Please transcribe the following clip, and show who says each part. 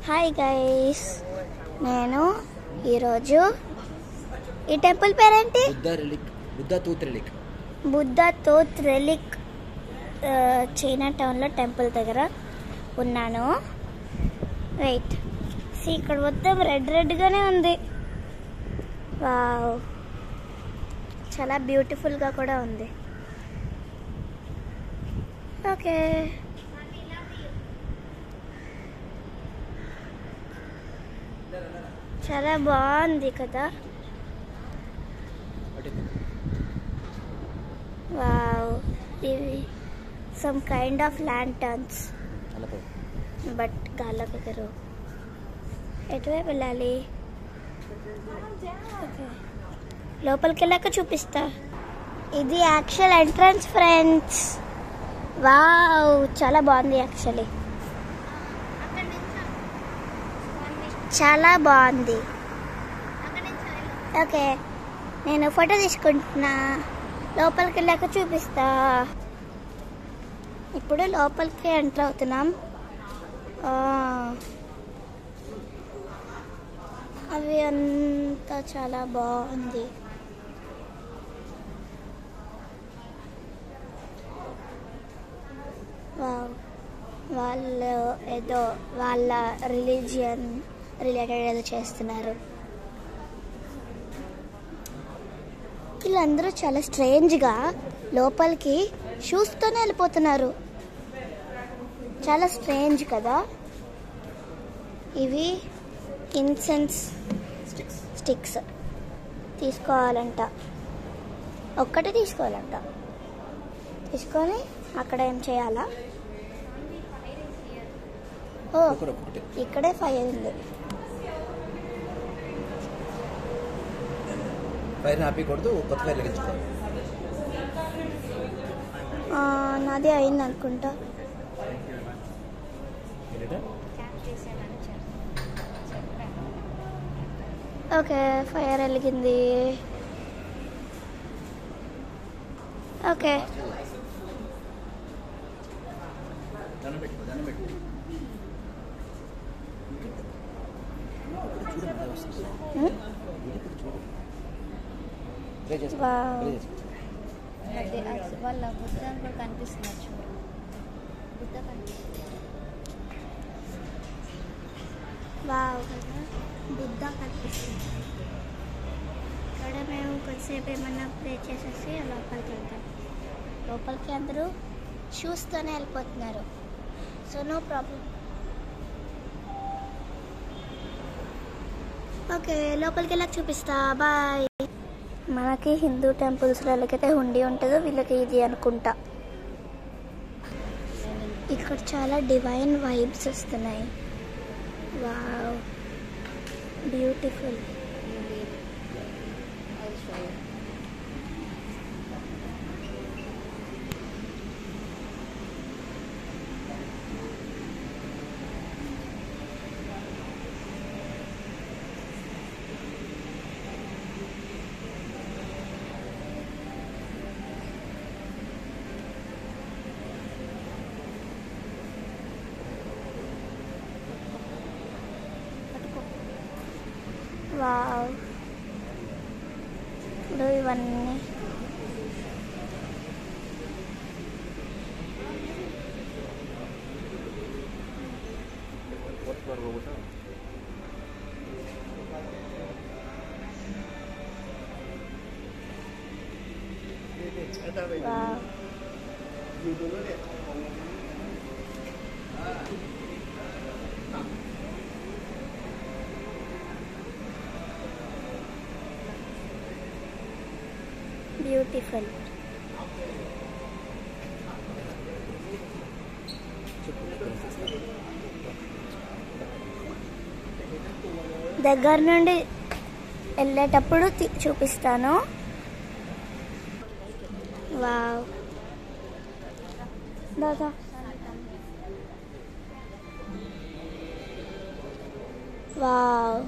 Speaker 1: Hi guys, నేను ఈరోజు ఈ టెంపుల్ పేరేంటి? బుద్ధ తోత్ రెలిక్ చైనా టౌన్లో టెంపుల్ దగ్గర ఉన్నాను. వెయిట్, ఇక్కడ మొత్తం రెడ్గానే ఉంది. వావ్, చాలా బ్యూటిఫుల్గా కూడా ఉంది. ఓకే, చాలా బాగుంది కదా. వావ్, ఇవి some kind of lanterns, but గాలెగరు. ఎటువైపు వెళ్ళాలి? ఓకే, లోపలికి వెళ్ళాక చూపిస్తా. ఇది యాక్చువల్ ఎంట్రన్స్ ఫ్రెండ్స్. వావ్, చాలా బాగుంది. యాక్చువల్లీ చాలా బాగుంది. ఓకే, నేను ఫోటో తీసుకుంటున్నా. లోపలికి వెళ్ళాక చూపిస్తా. ఇప్పుడు లోపలికి ఎంటర్ అవుతున్నాం. అవి అంతా చాలా బాగుంది. వాళ్ళు ఏదో వాళ్ళ రిలీజియన్ రిలేటెడ్ ఏదో చేస్తున్నారు. వీళ్ళందరూ చాలా స్ట్రేంజ్గా లోపలికి షూస్తోనే వెళ్ళిపోతున్నారు. చాలా స్ట్రేంజ్ కదా. ఇవి ఇన్సెన్స్ స్టిక్స్ తీసుకోవాలంట. ఒక్కటే తీసుకోవాలంట. తీసుకొని అక్కడ ఏం చేయాలా? ఓ, ఇక్కడే ఫైర్ ఉంది. నాది అయింది అనుకుంటా. ఓకే, ఫైర్ వెలిగింది. ఓకే,
Speaker 2: వాళ్ళ బుద్ధని కూడా కనిపిస్తున్నారు. చూడు, బుద్ధ కనిపిస్తుంది.
Speaker 1: వావ్ కదా, బుద్ధ కనిపిస్తుంది. ఇక్కడ మేము కొద్దిసేపు ఏమన్నా ప్రే చేసేసి లోపలికి వెళ్తాం. లోపలికి అందరూ షూస్తోనే వెళ్ళిపోతున్నారు. So no problem. ఓకే, లోపలికి వెళ్ళాక చూపిస్తా. బాయ్. మనకి హిందూ టెంపుల్స్ వాళ్ళకైతే హుండీ ఉంటుందో, వీళ్ళకి ఇది అనుకుంటా. ఇక్కడ చాలా డివైన్ వైబ్స్ వస్తున్నాయి. Wow, beautiful. వావ్, ఇప్పుడు ఇవన్నీ వావ్. బ్యూటిఫుల్. దగ్గర నుండి వెళ్ళేటప్పుడు చూపిస్తాను. వావ్, దాదా. వావ్,